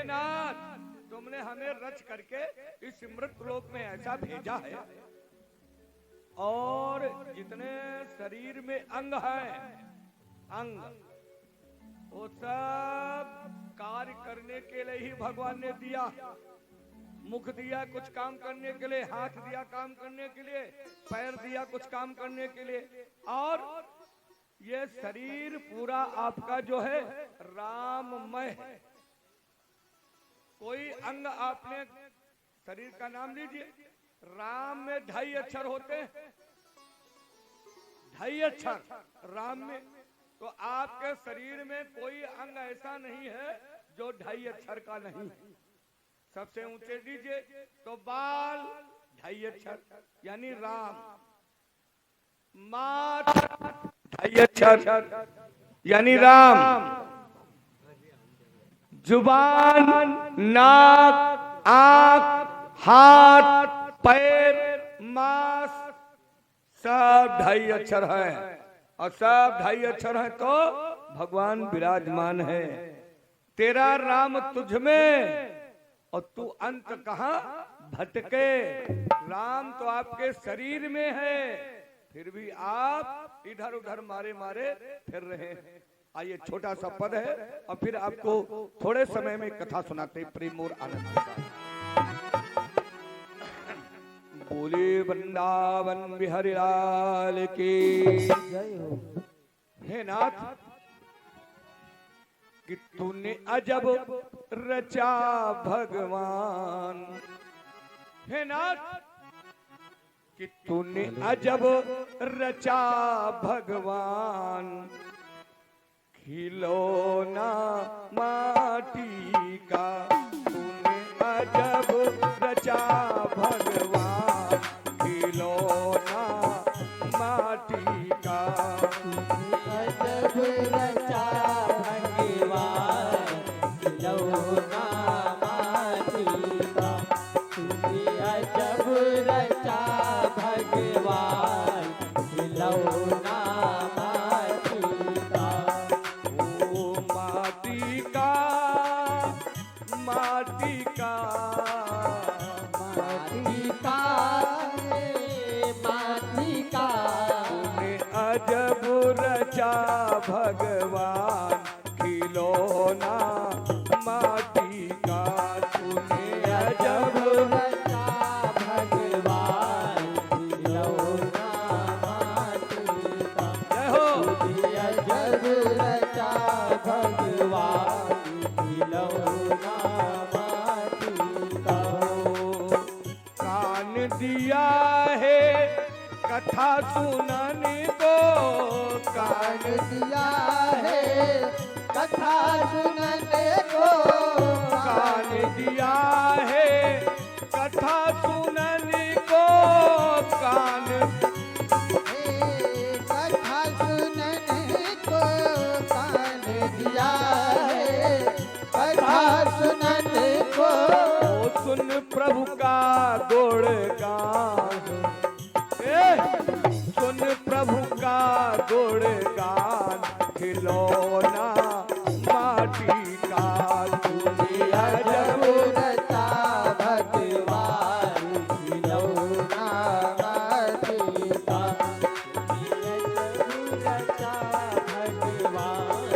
हे नाथ, तुमने हमें रच करके इस मृत लोक में ऐसा भेजा है, और जितने शरीर में अंग हैं, अंग वो सब कार्य करने के लिए ही भगवान ने दिया। मुख दिया कुछ काम करने के लिए, हाथ दिया काम करने के लिए, पैर दिया कुछ काम करने के लिए, और ये शरीर पूरा आपका जो है राममय है। कोई अंग आपने शरीर का नाम लीजिए, राम में 2.5 अक्षर होते हैं, 2.5 अक्षर राम में। तो आपके शरीर में कोई अंग ऐसा नहीं है जो 2.5 अक्षर का नहीं। सबसे ऊंचे दीजिए तो बाल 2.5 अक्षर यानी राम, माथ 2.5 अक्षर यानी राम, जुबान, नाक, आंख, हाथ, पैर, मांस सब 2.5 अक्षर है, और सब 2.5 अक्षर है तो भगवान विराजमान है। तेरा राम तुझ में और तू अंत कहां भटके। राम तो आपके शरीर में है, फिर भी आप इधर उधर मारे मारे फिर रहे हैं। आइए छोटा सा पद है और फिर आपको थोड़े समय में कथा सुनाते प्रेम और आनंद के साथ। बोले वृंदावन बिहारी लाल की जय हो। हे नाथ, कि तूने अजब रचा भगवान, हे नाथ कि तूने अजब रचा भगवान, खिलौना माटी का तूने अजब रचा भगवान, खिलौना माटी का अजब रचा भगवान, खिलौना माटी का तूने अजब रचा भगवान, खिलौना माटी का। ओ माटी का, माटी का, माटी का, माटी का तूने अजब रचा भगवान, खिलौना माटी का तूने अजब रचा भगवान, खिलौना माटी का। जय हो। अजब रचा भगवान, खिलौना माटी का। कान दिया है कथा सुनाने को, कान दिया है कथा सुनने को, कान दिया है कथा सुनने को, कान कथा सुनने को कान दिया है, कथा सुनने को। ओ सुन प्रभु का गुणगान, सुन प्रभु का गुणगान, खिलौना माटी का तूने अजब रचा भगवान, खिलौना माटी का। अजब रचा भगवान,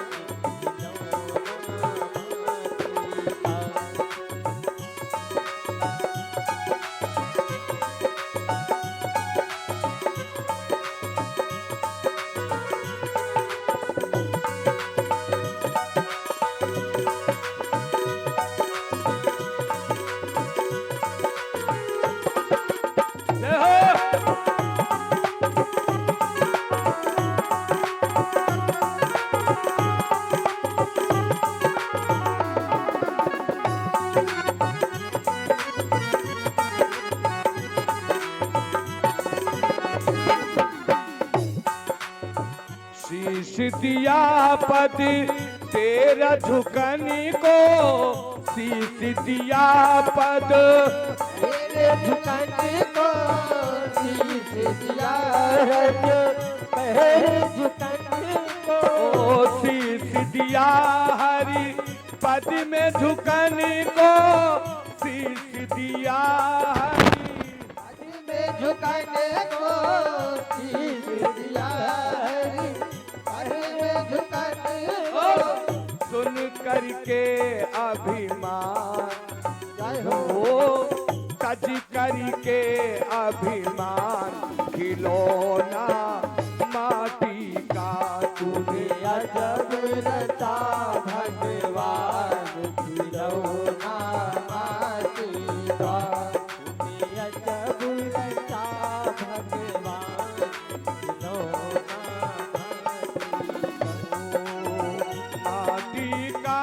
खिलौना माटी का। जय हो। शीश दिया पद तेरा झुकने को, शीश दिया पद तेरे झुकने को, शीश दिया रज पैर झुकने को। ओ शीश दिया हरि पद में झुकने को शीश दिया हरि। पद में झुकने को शीश दिया हरि। पद में झुकने को सुन करके अभिमान जय हो। तज करके अभिमान खिलौना माटी का तूने अजब रचा भगवान खिलौना माटी का। तूने अजब रचा भगवान खिलौना माटी का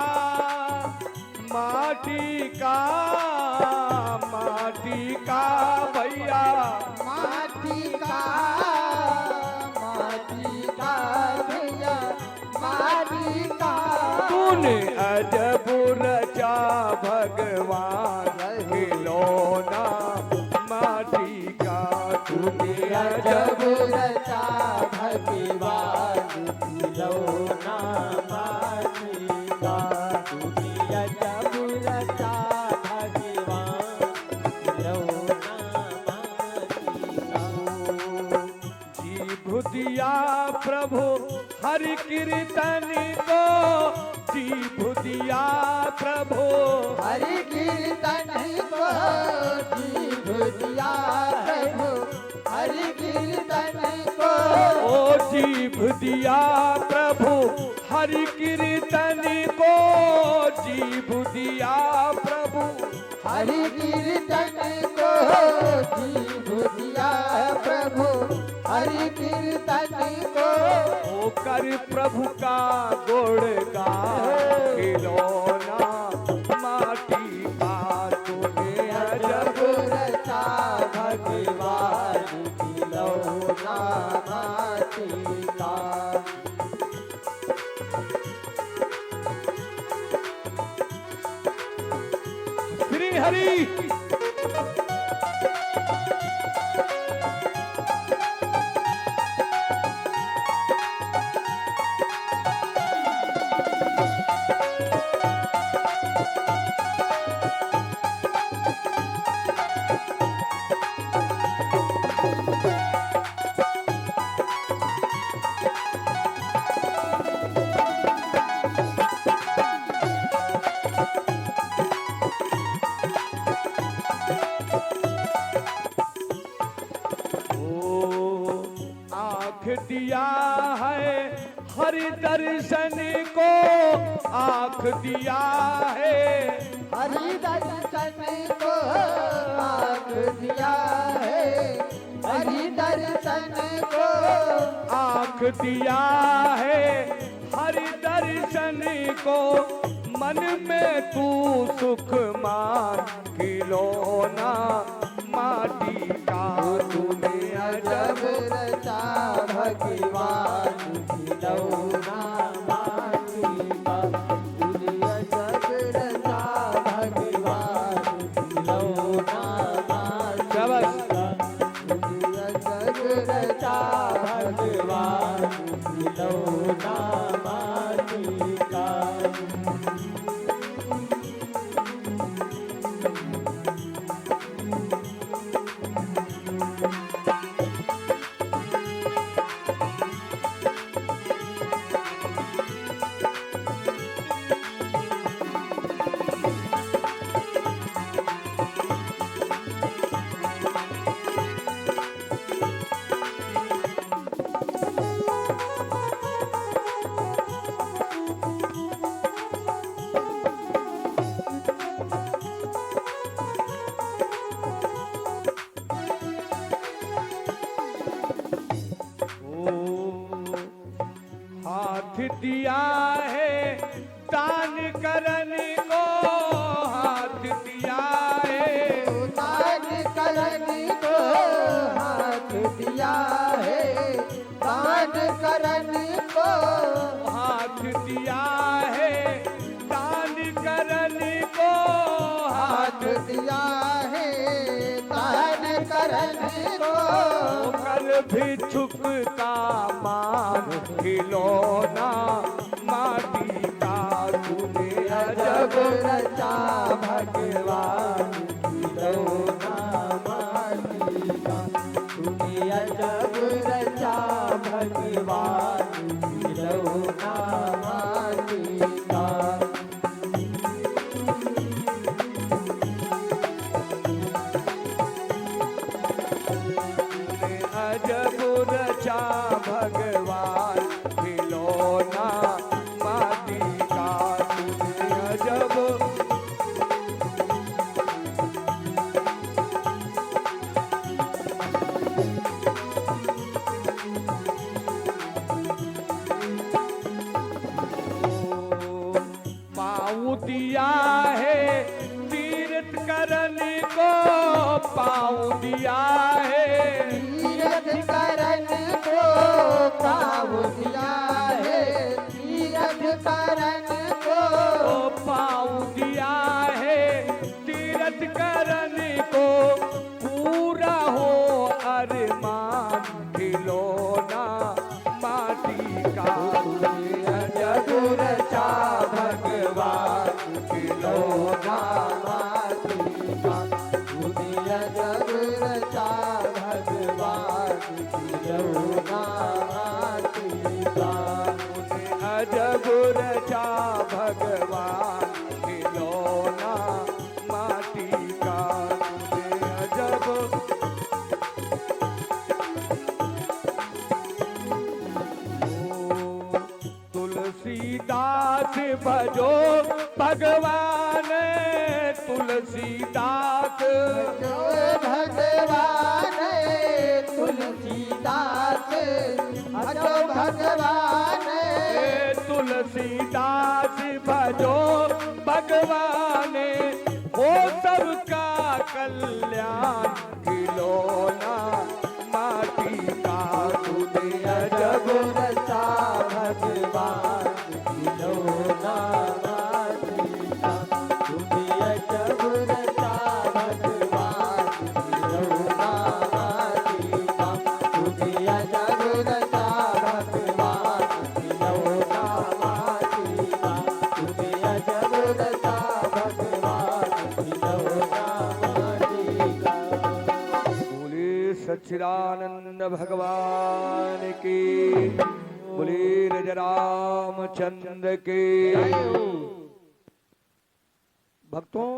माटी का माटी का भैया माटी का भैया माटी का। तूने अजब रचा भगवान खिलौना माटी का। तूने अजब अजब रचा भगवान खिलौना माटी का। तूने अजब रचा भगवान खिलौना माटी का। जीभ दिया प्रभु हरि कीर्तन को। जीभ दिया प्रभु हरि कीर्तन को जीभ दिया प्रभु। हरि कीर्तन को ओ जीभ दिया प्रभु हरि कीर्तन को। जीभ दिया प्रभु हरि कीर्तन को जीभ दिया प्रभु। हरि कीर्तन को होकर प्रभु का गुणगान खिलौना माटी का। तूने अजब अजब रचा भगवान खिलौना माटी का। श्री हरि आँख दिया है हरि दर्शन को। आँख दिया है हरि दर्शन को आँख दिया है। हरि दर्शन को आँख दिया है हरि दर्शन को। मन में तू सुख मान खिलौना माटी का। तूने अजब अजब रचा भगवान खिलौना माटी का। तूने अजब रचा भगवान खिलौना माटी का। तूने अजब रचा भगवान खिलौना माटी का। हाथ दिया है दान करने को। हाथ दिया है दान करने को हाथ दिया है। दान करने को हाथ दिया है दान करने को। हाथ दिया है। दान करने को कल भी झुकता मान खिलौना माटी का। तूने अजब अजब रचा भगवान खिलौना माटी का। तूने अजब रचा भगवान खिलौना माटी का। तूने अजब रचा भगवान खिलौना माटी का। तूने अजब पाँव दिया है तीर्थ करने को, पाँव दिया है तीरथ करन को पाव दिया है। तीरथ करन को पाँव दिया है तीर्थ करने को, पूरा हो अरमान खिलौना माटी का। तूने अजब रचा भगवान खिलौना माटी का। तूने अजब रचा भगवान खिलौना माटी का। तूने अजब रचा भगवान खिलौना माटी का। तूने अजब तुलसीदास भजो भगवान, तुलसीदास जो भगवान तुलसीदास भजो भगवान। तुलसीदास भजो भगवान, हो सबका कल्याण खिलौना माटी का। तूने अजब रचा भगवान खिलौना माटी का। तूने अजब रचा भगवान खिलौना माटी का। तूने अजब रचा भगवान खिलौना माटी का। तूने अजब रचा भगवान खिलौना माटी का। बोले सच्चिदानंद भगवान की, बोले रज रामचंद्र के। भक्तों,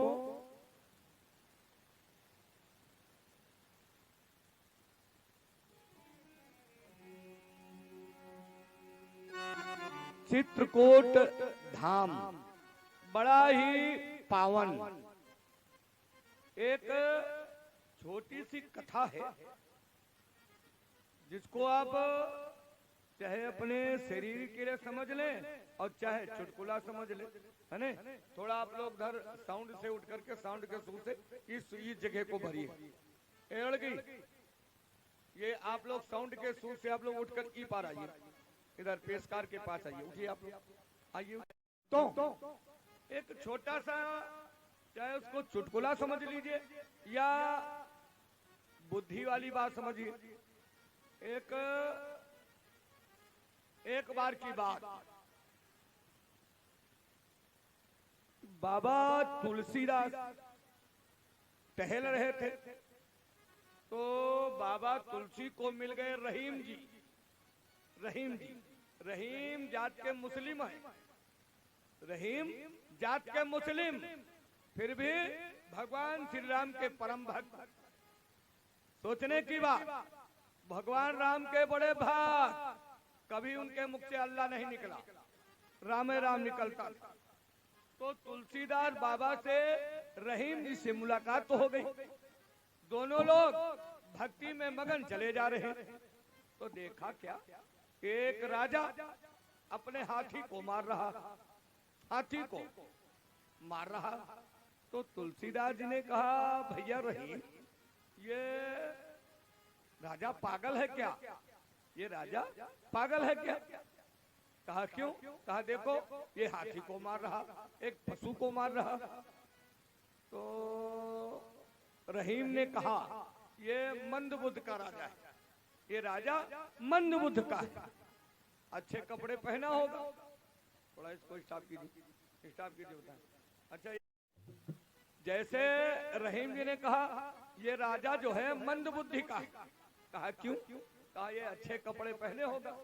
चित्रकूट धाम बड़ा ही पावन, एक छोटी सी कथा है जिसको आप चाहे अपने शरीर के लिए समझ लें और चाहे चुटकुला समझ लें, है ना। थोड़ा आप लोग घर साउंड से उठ करके, साउंड के सुर से इस जगह को भरिए। एड़ गई ये आप लोग साउंड के सुर से आप लोग उठकर ई पार आइए, इधर पेशकार के पास आइए, उठिए आप लोग आइए। तो एक छोटा सा, चाहे उसको चुटकुला समझ लीजिए या बुद्धि वाली बात समझिए। एक बार की बात, बाबा तुलसीदास टहल रहे थे तो बाबा तुलसी को मिल गए रहीम जी। रहीम जात के मुस्लिम है, रहीम जात के मुस्लिम, फिर भी भगवान श्री राम के परम भक्त। सोचने की बात, भगवान राम के बड़े भक्त, कभी उनके मुख से अल्लाह नहीं निकला, राम राम निकलता था। तो तुलसीदास बाबा से रहीम जी से मुलाकात तो हो गई, दोनों लोग भक्ति में मगन चले जा रहे। तो देखा क्या, एक राजा अपने हाथी को मार रहा, हाथी को मार रहा। तो तुलसीदास जी ने कहा, भैया रहीम, ये राजा पागल है क्या? ये राजा पागल है क्या? कहा क्यों? कहा देखो ये हाथी को मार रहा, एक पशु को मार रहा। तो रहीम ने कहा ये मंदबुद्ध का राजा है, ये राजा मंदबुद्ध का है, अच्छे कपड़े पहना होगा, थोड़ा इसको स्टॉप कीजिए बताएं। अच्छा, जैसे रहीम जी ने कहा ये राजा जो है मंद बुद्धि का है। कहा क्यों? कहा ये अच्छे कपड़े पहने होगा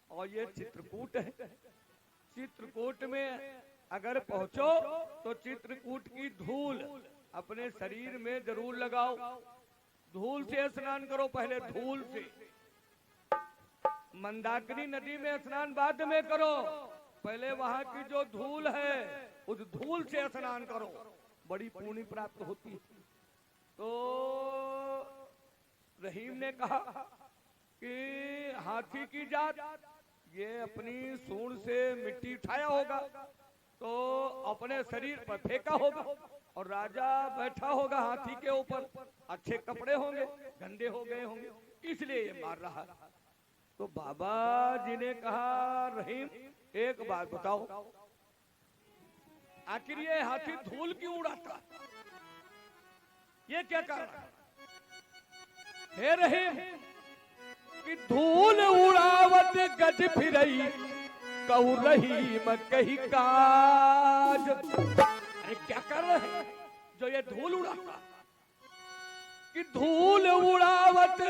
और ये चित्रकूट है। चित्रकूट में अगर पहुंचो तो चित्रकूट की धूल अपने शरीर में जरूर लगाओ। धूल से स्नान करो, पहले धूल से। मंदाकिनी नदी में स्नान बाद में करो, पहले वहां की जो धूल है उस धूल से स्नान करो, बड़ी पुण्य प्राप्त होती है। तो रहीम ने कहा कि हाथी की जात ये अपनी सूंड से मिट्टी उठाया होगा तो अपने शरीर पर फेंका होगा और राजा बैठा होगा हाथी के ऊपर, अच्छे कपड़े होंगे, गंदे हो गए होंगे, इसलिए ये मार रहा है। तो बाबा जी ने कहा रहीम एक बात बताओ, आखिर ये हाथी धूल क्यों उड़ाता? ये क्या कारण है? हे रहीम कि धूल उड़ावत गज फिरई कहू रहीम कही काज। अरे क्या कर रहे हैं जो ये धूल उड़ाता? कि धूल उड़ावत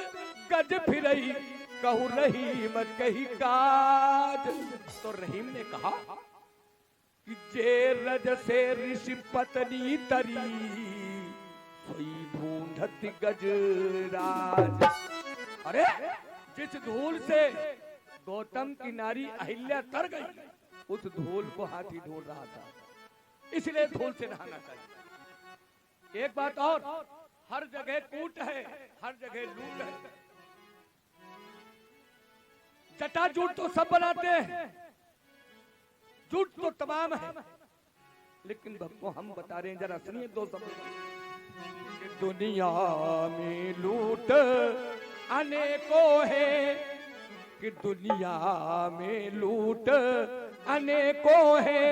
गज फिरई कहू रहीम कही काज। तो रहीम ने कहा कि जे रज से ऋषि पत्नी तरी सोई ढूंढत गजराज। अरे जिस धूल से गौतम की नारी अहिल्या तर गई उस धूल को हाथी ढूंढ रहा था, इसलिए धूल से नहाना चाहिए। एक बात और, हर जगह कूट है, हर जगह लूट है। जटा जूट तो सब बनाते हैं, जूट तो तमाम है, लेकिन भक्तों हम बता रहे हैं, जरा सुनिए दो शब्द। दुनिया में लूट अनेकों है, कि दुनिया में लूट अनेकों है,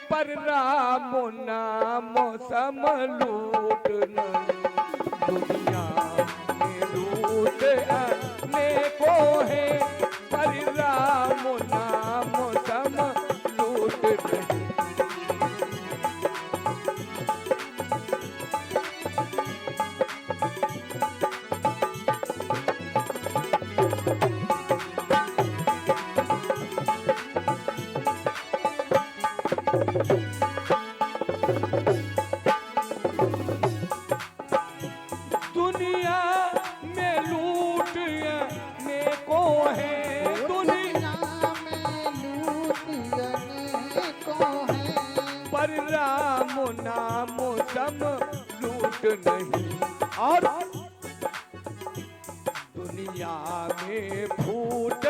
पर राम नाम सम लूट नहीं। दुनिया में लूट अनेकों है, पर राम नाम सम लूट नहीं। दुनिया में लूट अनेकों है, दुनिया में लूट अनेकों है, पर राम नाम सम लूट नहीं। और दुनिया में फूट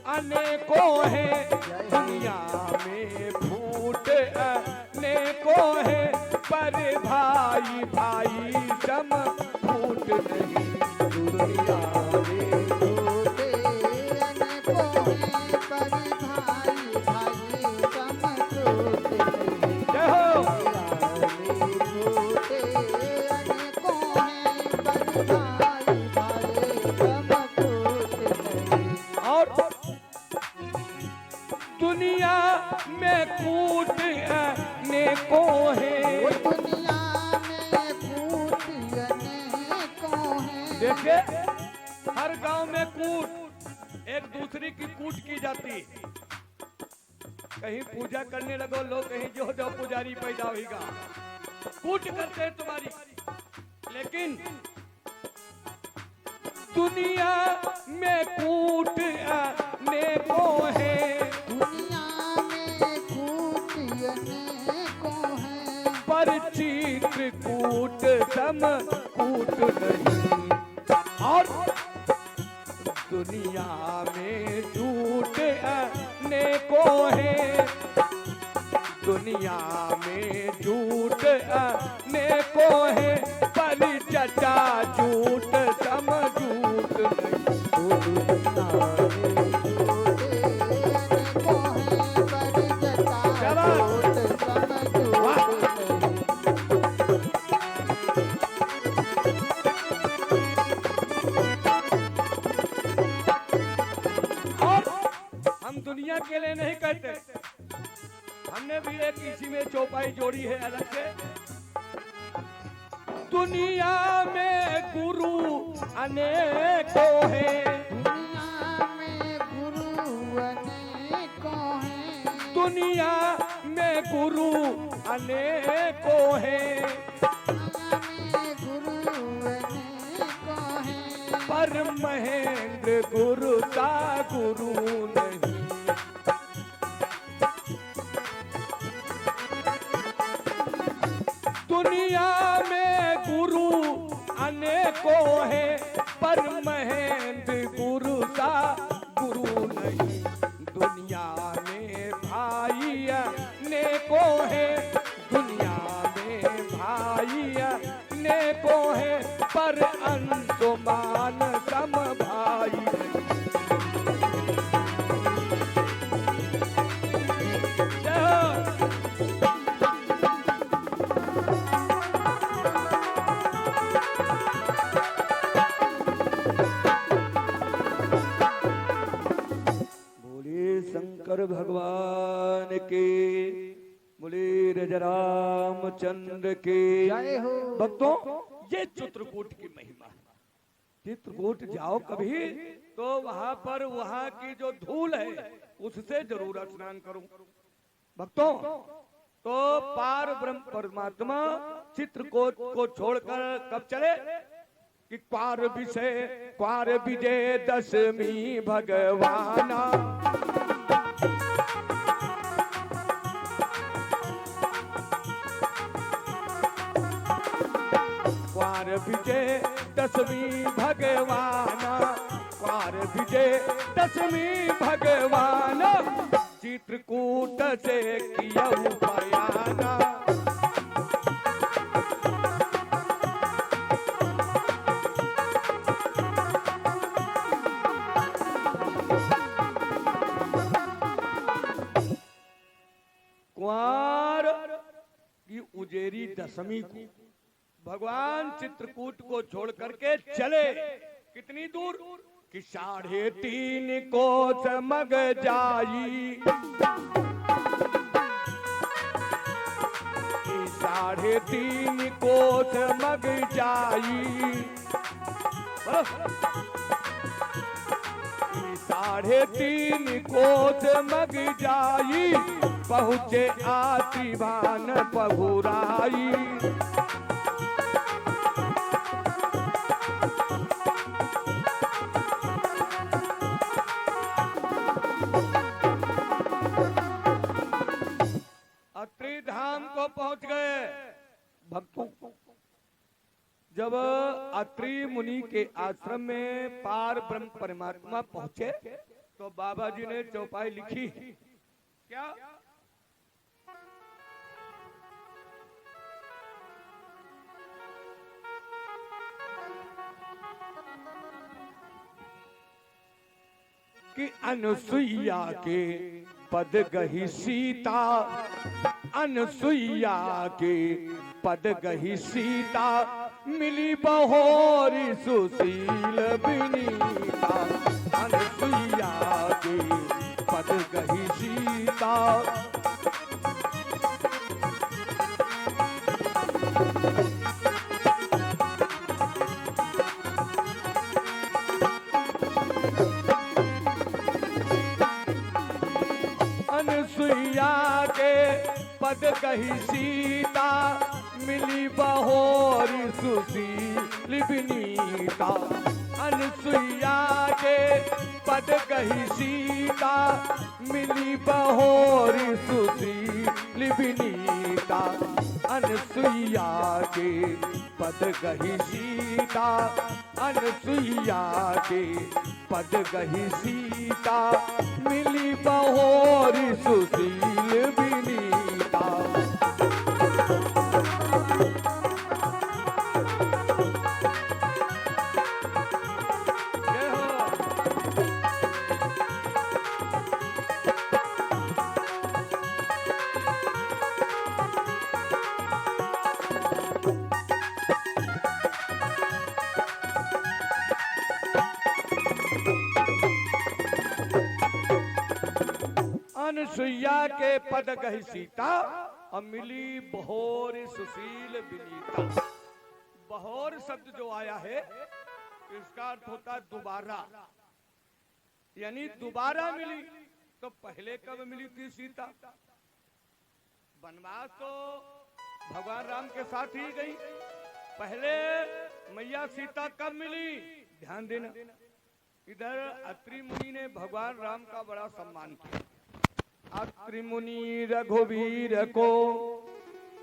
अनेकों है, दुनिया में फूट अनेकों है, पर भाई भाई सम फूट नहीं। दुनिया में फूट अनेकों है, पर भाई भाई सम फूट नहीं। जय हो। फूट अनेकों है, पर भाई भाई सम फूट नहीं। और दुनिया में कूट अनेकों है, दुनिया में कूट अनेकों है। देखिए हर गांव में कूट, एक दूसरे की कूट की जाती है। कहीं पूजा करने लगो लोग, कहीं जो जो पुजारी पैदा होगा कूट करते हैं तुम्हारी। लेकिन दुनिया में कूट अनेकों है, दुनिया में कूट अनेकों है, पर चित्रकूट सम कूट नहीं। और दुनिया में झूठ अनेकों है, दुनिया में झूठ अनेकों है, पर जटा झूठ सम झूठ नहीं। दुनिया में झूठ अनेकों है, पर जटा झूठ सम झूठ नहीं। और हम दुनिया के लिए नहीं कहते, इसी में चौपाई जोड़ी है अलग से। दुनिया में गुरु अनेकों हैं, दुनिया में गुरु अनेकों हैं, दुनिया में गुरु अनेकों हैं, दुनिया में गुरु अनेकों हैं, पर महेंद्र गुरु का गुरु नहीं। दुनिया में गुरु अनेकों हैं, पर महेंद्र गुरु का गुरु नहीं। दुनिया में भाई अनेकों हैं, दुनिया में भाई अनेकों हैं, पर अंशुमान सम भाई नहीं। जय हो। बोले शंकर भगवान के, बोले रामचंद्र के जय हो। भक्तों, ये चित्रकूट की महिमा है। चित्रकूट जाओ कभी तो वहां पर वहां की जो धूल है उससे जरूर स्नान करो भक्तों। तो पार ब्रह्म परमात्मा चित्रकूट को छोड़कर कब चले कि क्वार विजय दशमी भगवाना। क्वार विजय दशमी भगवाना, क्वार विजय दशमी भगवाना, चित्रकूट से किया बयाना। क्वार की उजेरी दशमी को भगवान चित्रकूट को छोड़ करके चले। कितनी दूर कि 3.5 कोस मग जाई, 3.5 कोस मग जाई, 3.5 कोस मग जाई, पहुँचे आतिवान पहुराई। अत्रि धाम को पहुंच गए भक्तों। जब अत्रि मुनि के आश्रम में पार ब्रह्म परमात्मा पहुंचे तो बाबा जी ने चौपाई लिखी। क्या? कि अनुसुईया के पद गही सीता, अनुसुईया के पद गही सीता, मिली बहोरी सुशील विनीता। अनुसुईया के पद गही सीता, अनुसुईया के पद कही सीता, मिली बहोरी सुशील विनीता। अनुसुईया के पद कही सीता, मिली बहोरी सुशील विनीता। अनुसुईया के पद कही सीता, अनुसुईया के पद कही सीता, मिली बहोरी सुशील विनीता। जय हो। अनुसुईया के पद कही सीता, और मिली बहोर सुशील विनीता। बहोर शब्द जो आया है इसका अर्थ होता है दोबारा, यानी दोबारा मिली। तो पहले कब मिली थी सीता? वनवास तो भगवान राम के साथ ही गई। पहले मैया सीता कब मिली? ध्यान देना, इधर अत्रि मुनि ने भगवान राम का बड़ा सम्मान किया। अत्रि मुनि रघुवीर को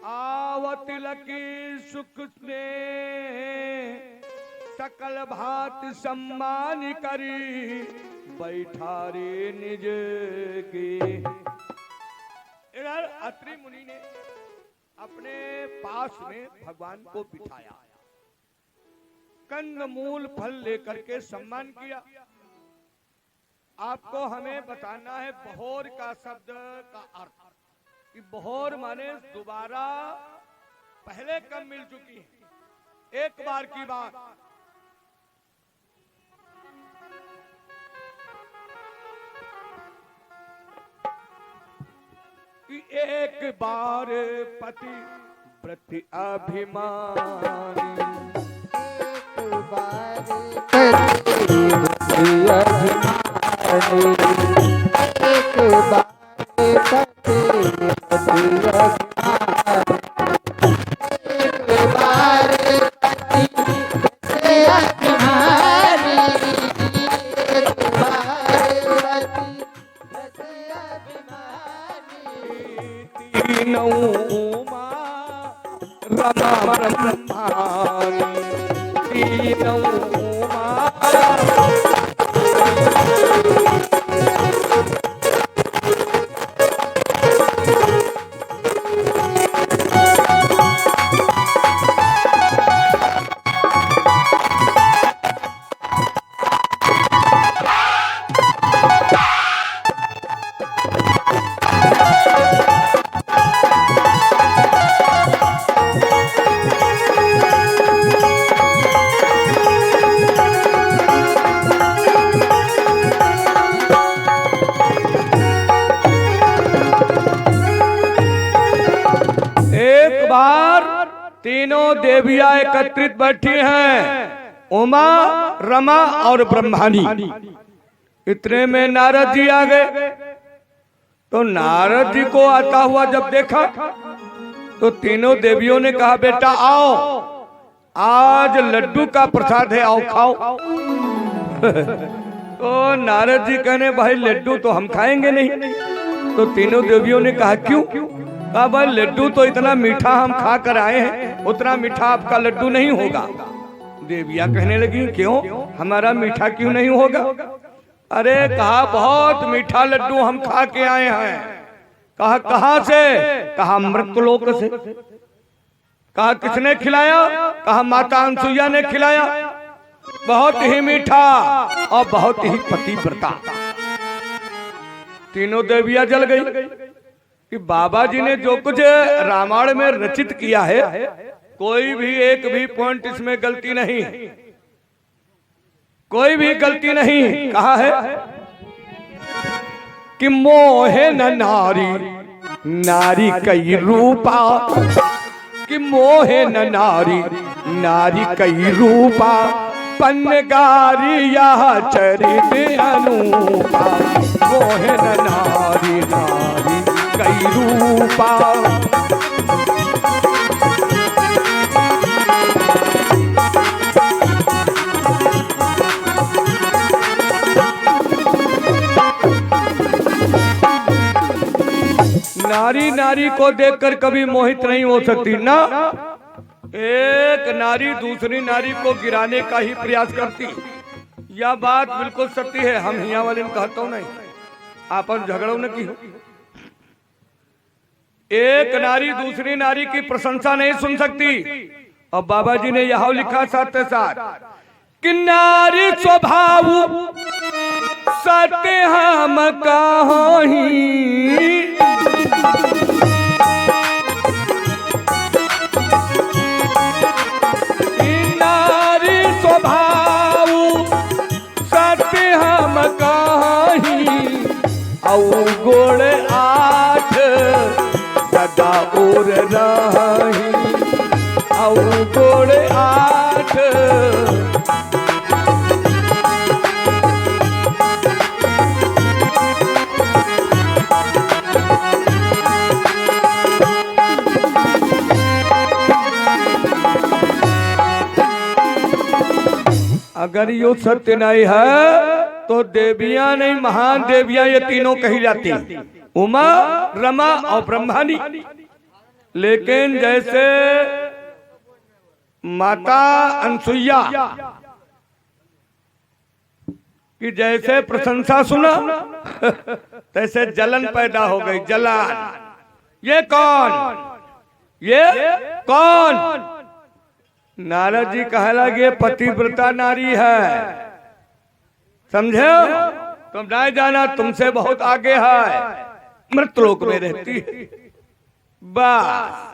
आवतिलकी सुख ने सकल भांति सम्मान करी बैठा रे निज के। इधर अत्रि मुनि ने अपने पास में भगवान को बिठाया, कंद मूल फल लेकर के सम्मान किया। आपको हमें बताना है बहोर का शब्द का अर्थ, कि बहोर माने दोबारा, पहले कब मिल चुकी है, एक बार की बात। कि एक बार पति प्रति अभिमानी, एक बार पति अभिमानी, एक बार पति अभिमानी, एक बार पति अभिमानी, एक बार पति अभिमानी। तीनों उमा रमा ब्रह्मानी, तीनों उमा। तीनों देवियां एकत्रित बैठी हैं, उमा, रमा और ब्रह्मानी। इतने में नारद जी आ गए। तो नारद जी को आता हुआ जब देखा तो तीनों देवियों ने कहा, बेटा आओ, आज लड्डू का प्रसाद है, आओ खाओ। तो नारद जी कहने, भाई लड्डू तो हम खाएंगे नहीं। तो तीनों देवियों ने कहा, क्यों? कहा, भाई लड्डू तो इतना मीठा हम खा कर आए हैं, उतना मीठा आपका लड्डू नहीं होगा। देवियां कहने लगी, क्यों, हमारा मीठा क्यों नहीं होगा? अरे कहा, बहुत मीठा लड्डू हम खा के आए हैं। कहा, कहां से? कहा, मृतलोक से। कहा, किसने खिलाया? कहा, माता अनसुईया ने खिलाया। बहुत ही मीठा और बहुत ही पतिव्रता। तीनों देवियां जल गई कि बाबा जी ने जो कुछ रामायण में रचित किया है, कोई भी एक भी पॉइंट इसमें गलती नहीं, कोई भी गलती नहीं। कहा है कि मोहे न नारी, नारी कई रूपा, कि मोहे न नारी, नारी कई रूपा, पन्नगारी या चरित अनूपा। मोहे न नारी, नारी कई रूपा। नारी नारी को देखकर कभी मोहित नहीं हो सकती ना। एक नारी दूसरी नारी को गिराने का ही प्रयास करती, यह बात बिल्कुल सत्य है। हम हिया वाले ने कहता हूं नहीं, आपस झगड़ो न की हो। एक नारी दूसरी नारी की प्रशंसा नहीं सुन सकती। और बाबा जी ने यह लिखा साथ साथ कि नारी स्वभाव सत्य हम कहीं, नारी स्वभाव सत्य हम कहीं, अवगुण आठ सदा अगर यो सत्य नहीं है तो देवियां नहीं, महान देवियां ये तीनों कही जाती, उमा, रमा और ब्रह्मानी। लेकिन जैसे माता अनसुईया कि जैसे प्रशंसा सुना तैसे जलन पैदा हो गई, जलन। ये कौन, ये कौन? नारद जी कह लगे पतिव्रता नारी है, समझे? तुम नहीं जाना, तुमसे बहुत आगे है, मृतलोक में रहती है। बस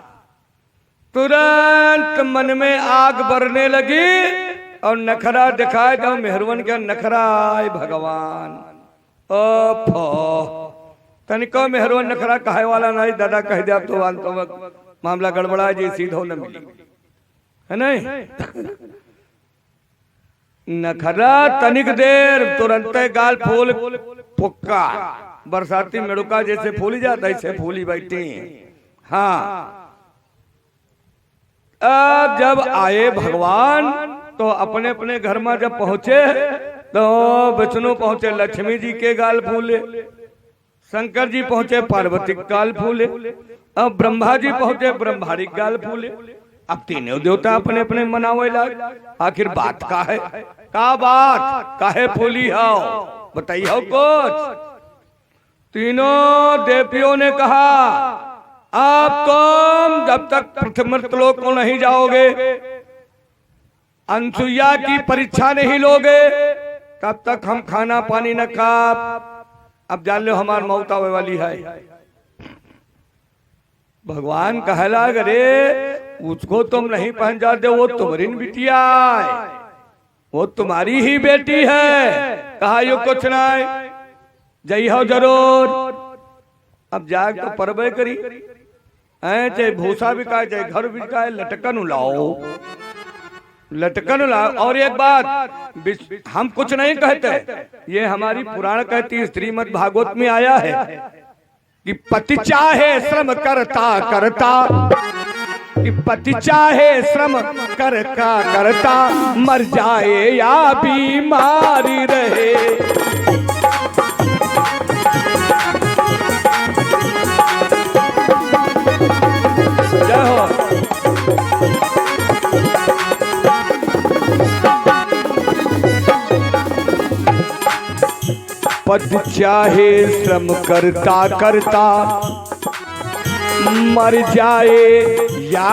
तुरंत मन में आग बरने लगी और नखरा दिखाए तो मेहरवन के नखरा आए भगवान। तनिको मेहरवन नखरा कहे वाला नहीं, दादा कह दिया तो मामला गड़बड़ा जी, सीधो न मिली है नहीं। नखरा तनिक देर, तुरंत गाल फूल फुक्का, बरसाती मेड़ुका जैसे फूली जाता ऐसे फूली बैठी। हाँ, अब जब आए भगवान तो अपने अपने घर में जब पहुंचे तो विष्णु पहुंचे लक्ष्मी जी के गाल फूले, शंकर जी पहुंचे पार्वती गाल फूले, अब ब्रह्मा जी पहुंचे ब्रह्मारी गाल फूले। अब तीनों देवता अपने अपने मनावे लग। आखिर बात का है, का बात काहे फूली हो, बताइए कुछ। तीनों देवियों ने कहा आप तुम जब तक पृथ्वी को नहीं जाओगे, अनसुईया की परीक्षा नहीं लोगे, तब तक हम खाना पानी न खा। अब जान लो हमार मौत आवे वाली है। भगवान कहला रे उसको तुम नहीं पहन जाते, वो तुम्हारी बिटिया है, वो तुम्हारी ही बेटी है। कहा यो कुछ नहीं, जई हो जरूर। अब जाग तो परबे करी, चाहे भूसा बिकाए चाहे घर बिकाए, लटकन लाओ, लटकन लाओ। और एक बात हम कुछ नहीं कहते, ये हमारी पुराण कहती, श्रीमद् भागवत में आया है कि पति चाहे श्रम करता करता, कि पति चाहे श्रम करता मर जाए या बीमारी रहे। जय हो। पति चाहे श्रम करता करता मर जाए या